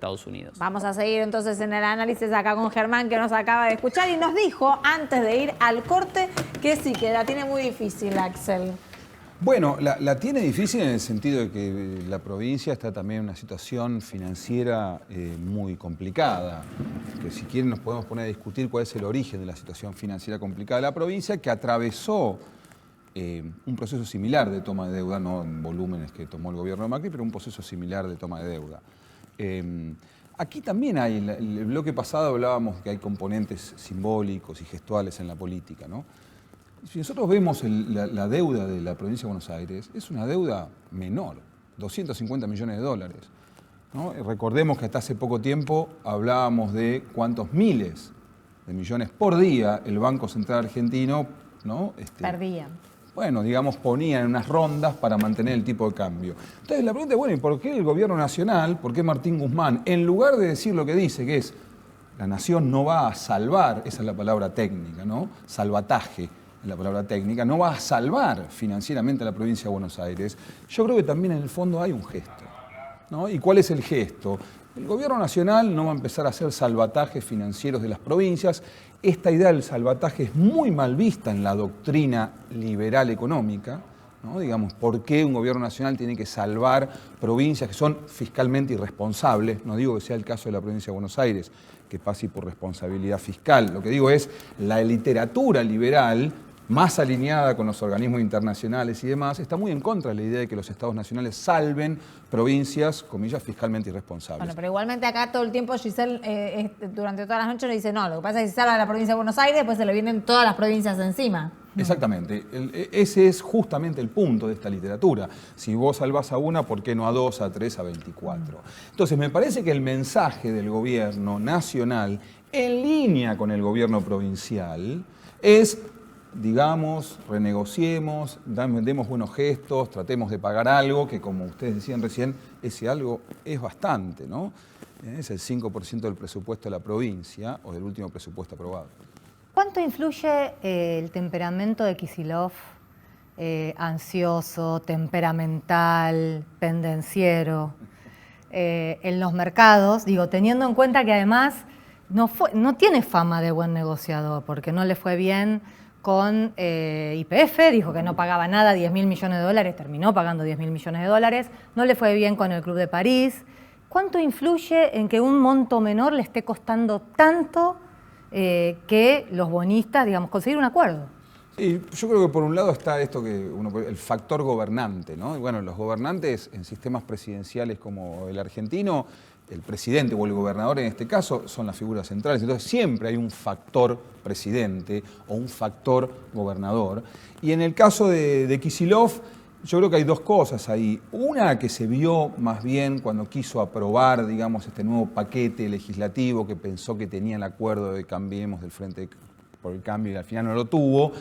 Estados Unidos. Vamos a seguir entonces en el análisis acá con Germán, que nos acaba de escuchar y nos dijo antes de ir al corte que sí, que la tiene muy difícil, Axel. Bueno, la tiene difícil en el sentido de que la provincia está también en una situación financiera muy complicada. Que si quieren nos podemos poner a discutir cuál es el origen de la situación financiera complicada de la provincia, que atravesó un proceso similar de toma de deuda, no en volúmenes que tomó el gobierno de Macri, pero un proceso similar de toma de deuda. Aquí también hay, en el bloque pasado hablábamos que hay componentes simbólicos y gestuales en la política, ¿no? Si nosotros vemos la deuda de la provincia de Buenos Aires, es una deuda menor, 250 millones de dólares, ¿no? Recordemos que hasta hace poco tiempo hablábamos de cuántos miles de millones por día el Banco Central Argentino, ¿no? Perdían. Bueno, digamos, ponían unas rondas para mantener el tipo de cambio. Entonces la pregunta es, bueno, ¿y por qué el gobierno nacional, por qué Martín Guzmán, en lugar de decir lo que dice, que es la nación no va a salvar, esa es la palabra técnica, ¿no? Salvataje es la palabra técnica, no va a salvar financieramente a la provincia de Buenos Aires? Yo creo que también en el fondo hay un gesto, ¿no? ¿Y cuál es el gesto? El gobierno nacional no va a empezar a hacer salvatajes financieros de las provincias. Esta idea del salvataje es muy mal vista en la doctrina liberal económica, ¿no? Digamos, ¿por qué un gobierno nacional tiene que salvar provincias que son fiscalmente irresponsables? No digo que sea el caso de la provincia de Buenos Aires, que pase por responsabilidad fiscal. Lo que digo es, la literatura liberal, más alineada con los organismos internacionales y demás, está muy en contra de la idea de que los estados nacionales salven provincias, comillas, fiscalmente irresponsables. Bueno, pero igualmente acá todo el tiempo Giselle, durante todas las noches, nos dice, no, lo que pasa es que si salva la provincia de Buenos Aires, después se le vienen todas las provincias encima. Exactamente. Ese es justamente el punto de esta literatura. Si vos salvás a una, ¿por qué no a dos, a tres, a 24? Entonces, me parece que el mensaje del gobierno nacional, en línea con el gobierno provincial, es: digamos, renegociemos, demos buenos gestos, tratemos de pagar algo que, como ustedes decían recién, ese algo es bastante, ¿no? Es el 5% del presupuesto de la provincia o del último presupuesto aprobado. ¿Cuánto influye el temperamento de Kicillof, ansioso, temperamental, pendenciero, en los mercados? Digo, teniendo en cuenta que además no tiene fama de buen negociador, porque no le fue bien con YPF, dijo que no pagaba nada, 10.000 millones de dólares, terminó pagando 10.000 millones de dólares, no le fue bien con el Club de París. ¿Cuánto influye en que un monto menor le esté costando tanto que los bonistas, digamos, conseguir un acuerdo? Y yo creo que por un lado está esto el factor gobernante, ¿no? Y bueno, los gobernantes en sistemas presidenciales como el argentino, el presidente o el gobernador en este caso son las figuras centrales. Entonces siempre hay un factor presidente o un factor gobernador. Y en el caso de Kicillof, yo creo que hay dos cosas ahí. Una que se vio más bien cuando quiso aprobar, digamos, este nuevo paquete legislativo que pensó que tenía el acuerdo de Cambiemos del Frente por el Cambio y al final no lo tuvo,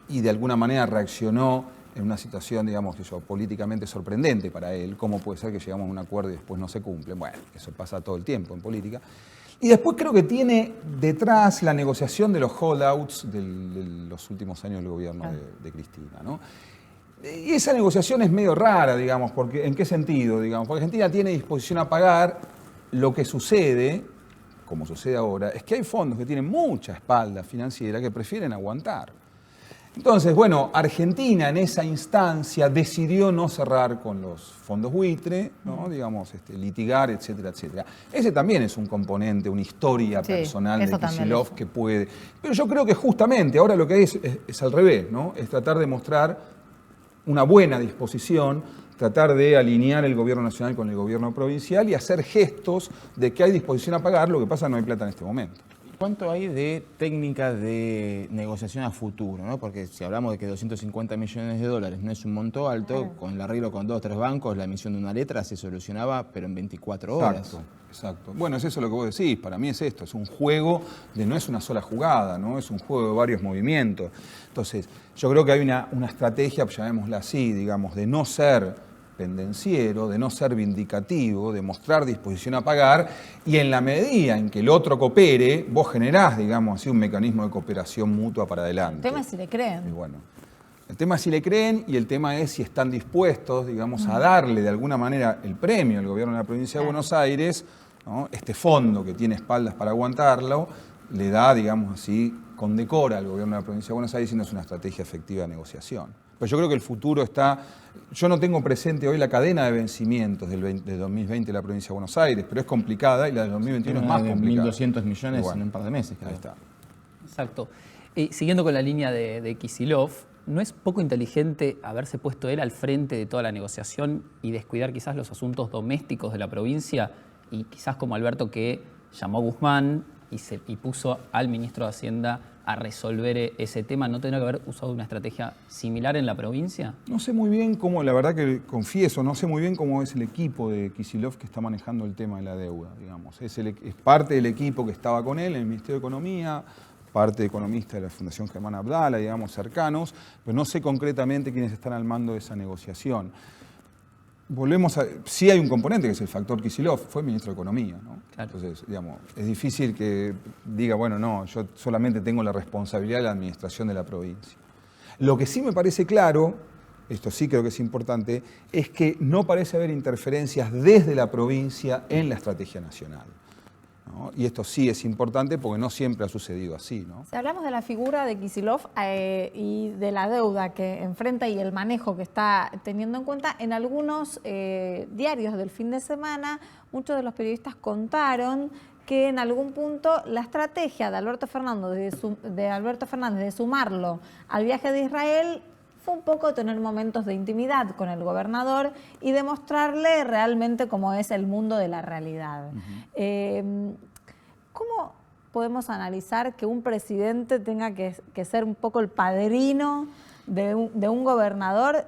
y de alguna manera reaccionó en una situación, digamos, políticamente sorprendente para él. ¿Cómo puede ser que llegamos a un acuerdo y después no se cumple? Bueno, eso pasa todo el tiempo en política. Y después creo que tiene detrás la negociación de los holdouts de los últimos años del gobierno de Cristina, ¿no? Y esa negociación es medio rara, digamos, porque ¿en qué sentido? Digamos, porque Argentina tiene disposición a pagar. Lo que sucede, como sucede ahora, es que hay fondos que tienen mucha espalda financiera que prefieren aguantar. Entonces, bueno, Argentina en esa instancia decidió no cerrar con los fondos buitre, ¿no? Digamos, litigar, etcétera, etcétera. Ese también es un componente, una historia personal de Kicillof que puede. Pero yo creo que justamente ahora lo que es al revés, ¿no? Es tratar de mostrar una buena disposición, tratar de alinear el gobierno nacional con el gobierno provincial y hacer gestos de que hay disposición a pagar. Lo que pasa, no hay plata en este momento. ¿Cuánto hay de técnica de negociación a futuro, ¿no? Porque si hablamos de que 250 millones de dólares no es un monto alto, con el arreglo con 2 o 3 bancos, la emisión de una letra se solucionaba, pero en 24 horas. Exacto. Bueno, es eso lo que vos decís. Para mí es esto, es un juego no es una sola jugada, ¿no? Es un juego de varios movimientos. Entonces, yo creo que hay una estrategia, llamémosla así, digamos, de no ser pendenciero, de no ser vindicativo, de mostrar disposición a pagar, y en la medida en que el otro coopere, vos generás, digamos así, un mecanismo de cooperación mutua para adelante. El tema es si le creen. Y bueno, el tema es si le creen y el tema es si están dispuestos, digamos, a darle de alguna manera el premio al gobierno de la provincia de Buenos Aires ¿no? Este fondo que tiene espaldas para aguantarlo, le da, digamos así, condecora al gobierno de la provincia de Buenos Aires diciendo que es una estrategia efectiva de negociación. Pero yo creo que el futuro está... Yo no tengo presente hoy la cadena de vencimientos del 2020 de la provincia de Buenos Aires, pero es complicada y la del 2021 es más complicada. 1.200 millones Bueno, en un par de meses. Claro. Ahí está. Exacto. Siguiendo con la línea de Kicillof, ¿no es poco inteligente haberse puesto él al frente de toda la negociación y descuidar quizás los asuntos domésticos de la provincia? Y quizás como Alberto, que llamó a Guzmán y puso al ministro de Hacienda a resolver ese tema, ¿no tendría que haber usado una estrategia similar en la provincia? No sé muy bien cómo, la verdad que confieso, no sé muy bien cómo es el equipo de Kicillof que está manejando el tema de la deuda, digamos. Es parte del equipo que estaba con él en el Ministerio de Economía, parte de economistas de la Fundación Germán Abdala, digamos, cercanos, pero no sé concretamente quiénes están al mando de esa negociación. Sí hay un componente que es el factor Kicillof, fue ministro de Economía, ¿no? Claro. Entonces, digamos, es difícil que diga, bueno, no, yo solamente tengo la responsabilidad de la administración de la provincia. Lo que sí me parece claro, esto sí creo que es importante, es que no parece haber interferencias desde la provincia en la estrategia nacional, ¿no? Y esto sí es importante porque no siempre ha sucedido así, ¿no? Si hablamos de la figura de Kicillof y de la deuda que enfrenta y el manejo que está teniendo en cuenta, en algunos diarios del fin de semana, muchos de los periodistas contaron que en algún punto la estrategia de Alberto Fernández de sumarlo al viaje de Israel fue un poco tener momentos de intimidad con el gobernador y demostrarle realmente cómo es el mundo de la realidad. ¿Cómo podemos analizar que un presidente tenga que ser un poco el padrino de un gobernador,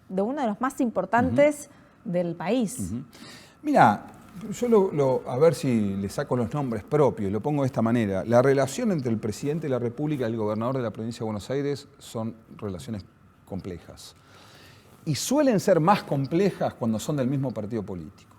de uno de los más importantes del país? Mira, yo a ver si le saco los nombres propios, lo pongo de esta manera. La relación entre el presidente de la República y el gobernador de la provincia de Buenos Aires son relaciones complejas. Y suelen ser más complejas cuando son del mismo partido político.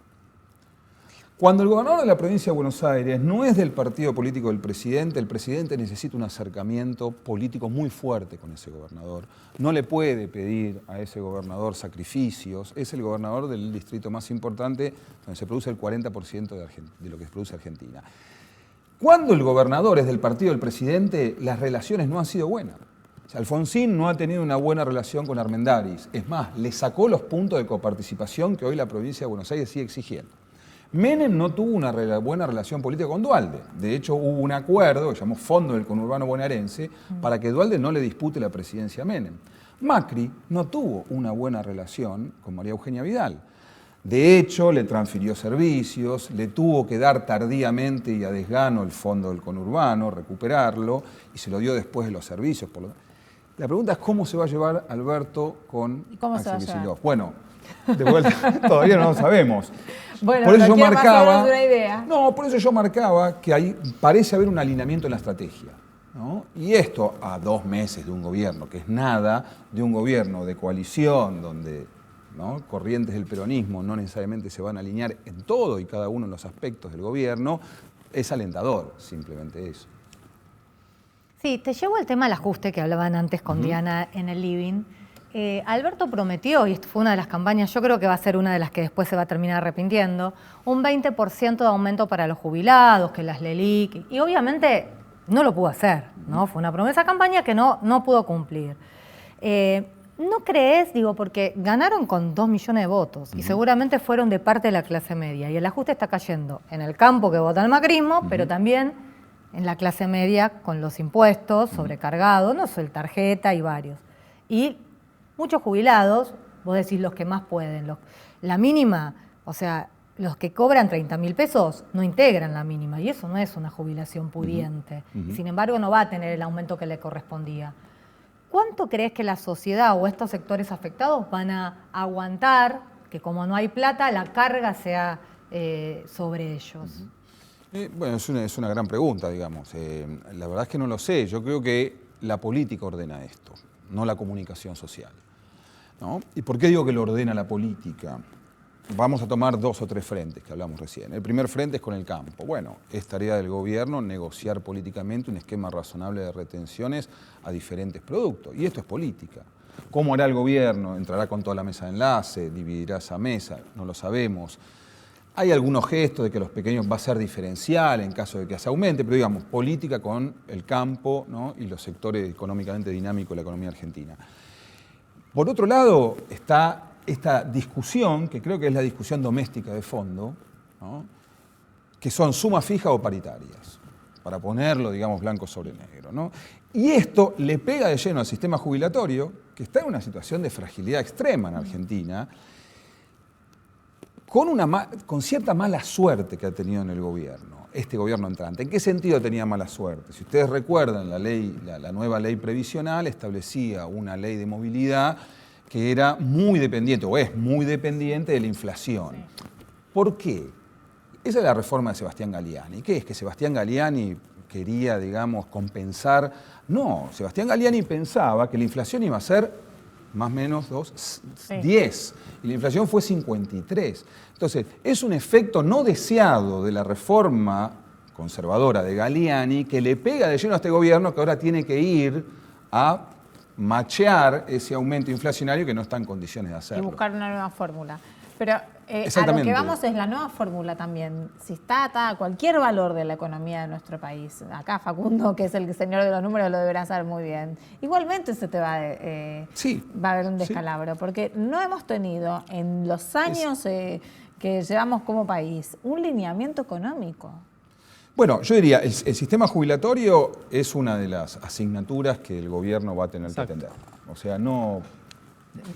Cuando el gobernador de la provincia de Buenos Aires no es del partido político del presidente, el presidente necesita un acercamiento político muy fuerte con ese gobernador. No le puede pedir a ese gobernador sacrificios. Es el gobernador del distrito más importante donde se produce el 40% de lo que se produce Argentina. Cuando el gobernador es del partido del presidente, las relaciones no han sido buenas. O sea, Alfonsín no ha tenido una buena relación con Armendáriz. Es más, le sacó los puntos de coparticipación que hoy la provincia de Buenos Aires sigue exigiendo. Menem no tuvo una buena relación política con Duhalde. De hecho, hubo un acuerdo que se llamó Fondo del Conurbano Bonaerense para que Duhalde no le dispute la presidencia a Menem. Macri no tuvo una buena relación con María Eugenia Vidal. De hecho, le transfirió servicios, le tuvo que dar tardíamente y a desgano el Fondo del Conurbano, recuperarlo, y se lo dio después de los servicios. La pregunta es cómo se va a llevar Alberto con Axel Kicillof. Bueno, de vuelta, todavía no lo sabemos. Bueno, por eso yo quiero marcaba, una idea. no, por eso yo marcaba que ahí parece haber un alineamiento en la estrategia, ¿no? Y esto a 2 meses de un gobierno, que es nada, de un gobierno de coalición donde, ¿no?, corrientes del peronismo no necesariamente se van a alinear en todo y cada uno de los aspectos del gobierno, es alentador, simplemente eso. Sí, te llevo al tema del ajuste que hablaban antes con Diana en el living. Alberto prometió, y esto fue una de las campañas, yo creo que va a ser una de las que después se va a terminar arrepintiendo, un 20% de aumento para los jubilados, que las LELIC, y obviamente no lo pudo hacer, ¿no? Fue una promesa de campaña que no pudo cumplir. ¿No crees, digo, porque ganaron con 2 millones de votos y seguramente fueron de parte de la clase media, y el ajuste está cayendo en el campo que vota el macrismo, pero también en la clase media con los impuestos sobrecargados, no sé, el tarjeta y varios. Y muchos jubilados, vos decís los que más pueden, la mínima, o sea, los que cobran 30.000 pesos no integran la mínima y eso no es una jubilación pudiente. Sin embargo, no va a tener el aumento que le correspondía. ¿Cuánto crees que la sociedad o estos sectores afectados van a aguantar que como no hay plata, la carga sea sobre ellos? Bueno, es una gran pregunta, digamos. La verdad es que no lo sé. Yo creo que la política ordena esto, no la comunicación social, ¿no? ¿Y por qué digo que lo ordena la política? Vamos a tomar 2 o 3 frentes que hablamos recién. El primer frente es con el campo. Bueno, es tarea del gobierno negociar políticamente un esquema razonable de retenciones a diferentes productos. Y esto es política. ¿Cómo hará el gobierno? ¿Entrará con toda la mesa de enlace? ¿Dividirá esa mesa? No lo sabemos. Hay algunos gestos de que los pequeños va a ser diferencial en caso de que se aumente, pero digamos, política con el campo, ¿no? Y los sectores económicamente dinámicos de la economía argentina. Por otro lado, está esta discusión, que creo que es la discusión doméstica de fondo, ¿no? Que son sumas fijas o paritarias, para ponerlo, digamos, blanco sobre negro, ¿no? Y esto le pega de lleno al sistema jubilatorio, que está en una situación de fragilidad extrema en Argentina, con cierta mala suerte que ha tenido en el gobierno, este gobierno entrante. ¿En qué sentido tenía mala suerte? Si ustedes recuerdan, la nueva ley previsional establecía una ley de movilidad que era muy dependiente, o es muy dependiente de la inflación. Sí. ¿Por qué? Esa es la reforma de Sebastián Galiani. ¿Qué es? ¿Que Sebastián Galiani quería, digamos, compensar? No, Sebastián Galiani pensaba que la inflación iba a ser más o menos 10, y la inflación fue 53. Entonces, es un efecto no deseado de la reforma conservadora de Galiani que le pega de lleno a este gobierno, que ahora tiene que ir a machear ese aumento inflacionario que no está en condiciones de hacerlo. Y buscar una nueva fórmula. Pero a lo que vamos es la nueva fórmula también. Si está atada a cualquier valor de la economía de nuestro país, acá Facundo, que es el señor de los números, lo deberá saber muy bien. Igualmente se te va a haber un descalabro, porque no hemos tenido en los años que llevamos como país un lineamiento económico. Bueno, yo diría, el sistema jubilatorio es una de las asignaturas que el gobierno va a tener que atender. O sea, no,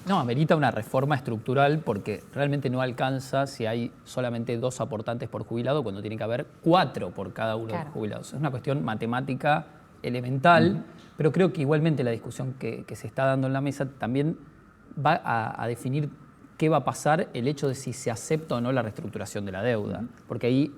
amerita una reforma estructural porque realmente no alcanza si hay solamente 2 aportantes por jubilado cuando tiene que haber 4 por cada uno de los jubilados. Es una cuestión matemática elemental, pero creo que igualmente la discusión que se está dando en la mesa también va a definir qué va a pasar el hecho de si se acepta o no la reestructuración de la deuda, porque ahí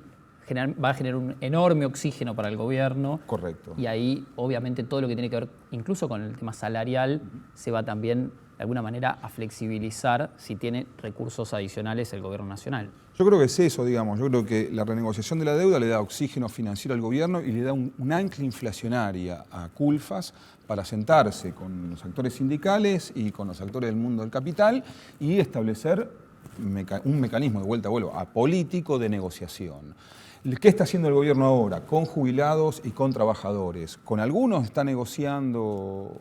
va a generar un enorme oxígeno para el gobierno. Correcto. Y ahí, obviamente, todo lo que tiene que ver, incluso con el tema salarial, se va también, de alguna manera, a flexibilizar si tiene recursos adicionales el gobierno nacional. Yo creo que es eso, digamos. Yo creo que la renegociación de la deuda le da oxígeno financiero al gobierno y le da un ancla inflacionaria a Culfas para sentarse con los actores sindicales y con los actores del mundo del capital y establecer un mecanismo, de vuelta vuelvo, apolítico de negociación. ¿Qué está haciendo el gobierno ahora? Con jubilados y con trabajadores. Con algunos está negociando,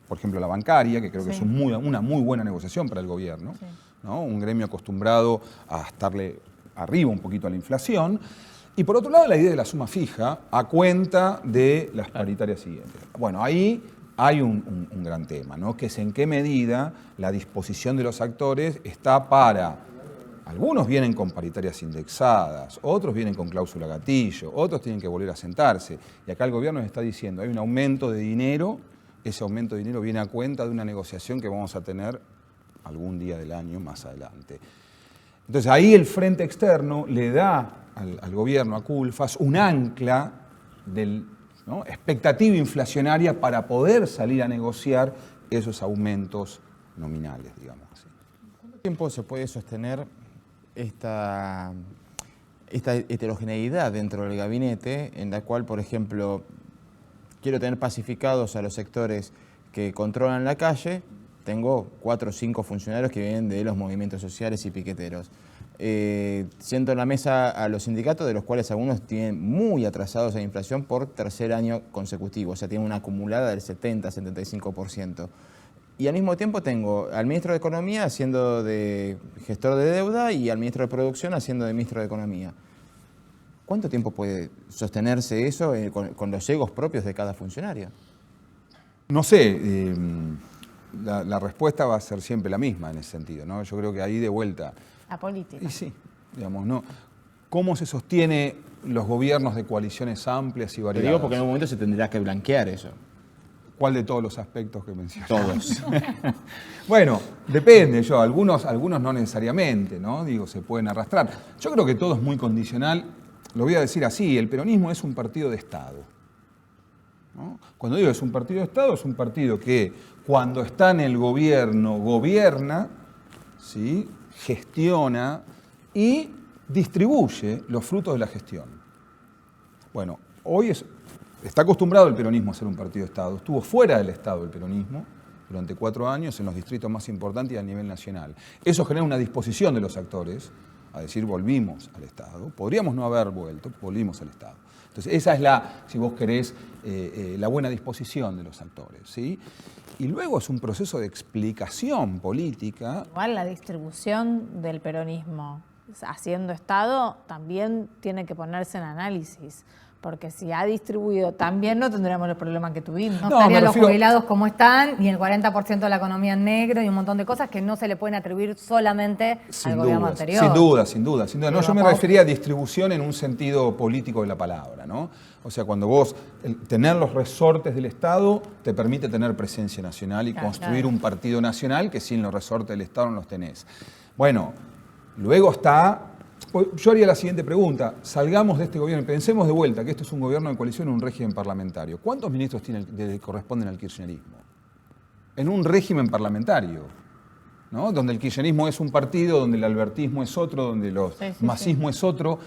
por ejemplo, la bancaria, que creo que es una muy buena negociación para el gobierno, ¿no? Un gremio acostumbrado a estarle arriba un poquito a la inflación. Y por otro lado, la idea de la suma fija a cuenta de las paritarias siguientes. Bueno, ahí hay un gran tema, ¿no? Que es en qué medida la disposición de los actores está para... Algunos vienen con paritarias indexadas, otros vienen con cláusula gatillo, otros tienen que volver a sentarse. Y acá el gobierno nos está diciendo, hay un aumento de dinero, ese aumento de dinero viene a cuenta de una negociación que vamos a tener algún día del año más adelante. Entonces ahí el frente externo le da al gobierno, a Culfas, un ancla de expectativa inflacionaria para poder salir a negociar esos aumentos nominales, digamos así. ¿Cuánto tiempo se puede sostener esta heterogeneidad dentro del gabinete, en la cual, por ejemplo, quiero tener pacificados a los sectores que controlan la calle, tengo 4 o 5 funcionarios que vienen de los movimientos sociales y piqueteros? Siento en la mesa a los sindicatos, de los cuales algunos tienen muy atrasados a la inflación por tercer año consecutivo, o sea, tienen una acumulada del 70-75%. Y al mismo tiempo tengo al ministro de Economía haciendo de gestor de deuda y al ministro de Producción haciendo de ministro de Economía. ¿Cuánto tiempo puede sostenerse eso con los egos propios de cada funcionario? No sé, la respuesta va a ser siempre la misma en ese sentido, ¿no? Yo creo que ahí de vuelta... La política. Y sí, digamos, ¿no? ¿Cómo se sostiene los gobiernos de coaliciones amplias y variadas? Te digo porque en un momento se tendrá que blanquear eso. ¿Cuál de todos los aspectos que mencionas? Todos. Bueno, depende, algunos no necesariamente, ¿no? Digo, se pueden arrastrar. Yo creo que todo es muy condicional. Lo voy a decir así, el peronismo es un partido de Estado, ¿no? Cuando digo es un partido de Estado, es un partido que cuando está en el gobierno, gobierna, ¿sí? Gestiona y distribuye los frutos de la gestión. Bueno, hoy está acostumbrado el peronismo a ser un partido de Estado. Estuvo fuera del Estado el peronismo durante 4 años en los distritos más importantes y a nivel nacional. Eso genera una disposición de los actores a decir volvimos al Estado. Podríamos no haber vuelto, volvimos al Estado. Entonces, esa es la, si vos querés, la buena disposición de los actores, ¿sí? Y luego es un proceso de explicación política. Igual la distribución del peronismo haciendo Estado también tiene que ponerse en análisis. Porque si ha distribuido tan bien, no tendríamos los problemas que tuvimos. No, No, estarían me los refiero- jubilados como están y el 40% de la economía en negro y un montón de cosas que no se le pueden atribuir solamente al gobierno anterior. Sin duda, sin duda, sin duda. No, Pero yo me tampoco- refería a distribución en un sentido político de la palabra, ¿no? O sea, cuando vos, tener los resortes del Estado te permite tener presencia nacional y Claro, construir claro. un partido nacional que sin los resortes del Estado no los tenés. Bueno, luego está... Yo haría la siguiente pregunta. Salgamos de este gobierno y pensemos de vuelta que esto es un gobierno de coalición en un régimen parlamentario. ¿Cuántos ministros corresponden al kirchnerismo? En un régimen parlamentario, ¿no? Donde el kirchnerismo es un partido, donde el albertismo es otro, donde el masismo es otro.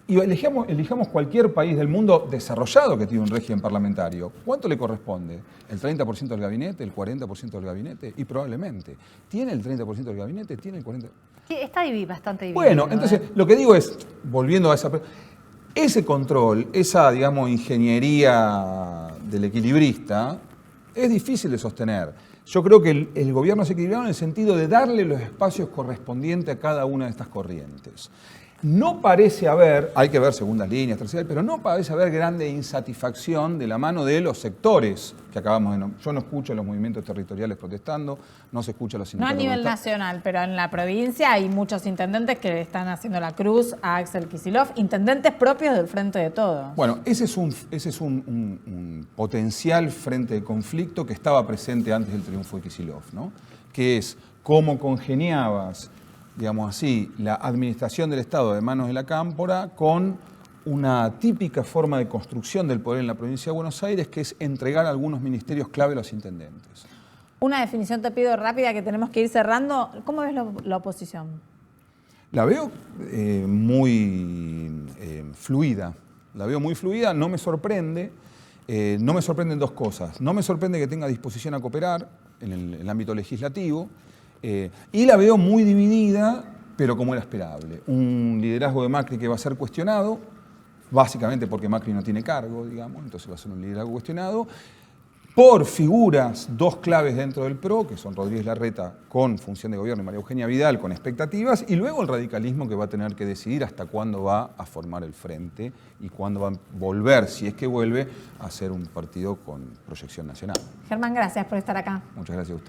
Y elijamos cualquier país del mundo desarrollado que tiene un régimen parlamentario. ¿Cuánto le corresponde? ¿El 30% del gabinete? ¿El 40% del gabinete? Y probablemente. ¿Tiene el 30% del gabinete? ¿Tiene el 40%? Sí, está bastante dividido. Bueno, entonces lo que digo es, volviendo a ese control, esa, digamos, ingeniería del equilibrista, es difícil de sostener. Yo creo que el gobierno es equilibrado en el sentido de darle los espacios correspondientes a cada una de estas corrientes. No parece haber, hay que ver segundas líneas, terceras, pero no parece haber grande insatisfacción de la mano de los sectores que acabamos de nombrar. Yo no escucho a los movimientos territoriales protestando, no se escucha a los No a sindicatos nivel protestando. nacional, pero en la provincia hay muchos intendentes que le están haciendo la cruz a Axel Kicillof, intendentes propios del Frente de Todos. Bueno, ese es un potencial frente de conflicto que estaba presente antes del triunfo de Kicillof, ¿no? Que es cómo congeniabas, digamos así, la administración del Estado de manos de la Cámpora con una típica forma de construcción del poder en la provincia de Buenos Aires, que es entregar algunos ministerios clave a los intendentes. Una definición te pido rápida que tenemos que ir cerrando. ¿Cómo ves la oposición? La veo muy fluida. La veo muy fluida, no me sorprende. No me sorprenden dos cosas. No me sorprende que tenga disposición a cooperar en el ámbito legislativo. Y la veo muy dividida, pero como era esperable. Un liderazgo de Macri que va a ser cuestionado, básicamente porque Macri no tiene cargo, digamos, entonces va a ser un liderazgo cuestionado, por figuras, dos claves dentro del PRO, que son Rodríguez Larreta con función de gobierno y María Eugenia Vidal con expectativas, y luego el radicalismo que va a tener que decidir hasta cuándo va a formar el frente y cuándo va a volver, si es que vuelve, a ser un partido con proyección nacional. Germán, gracias por estar acá. Muchas gracias a usted.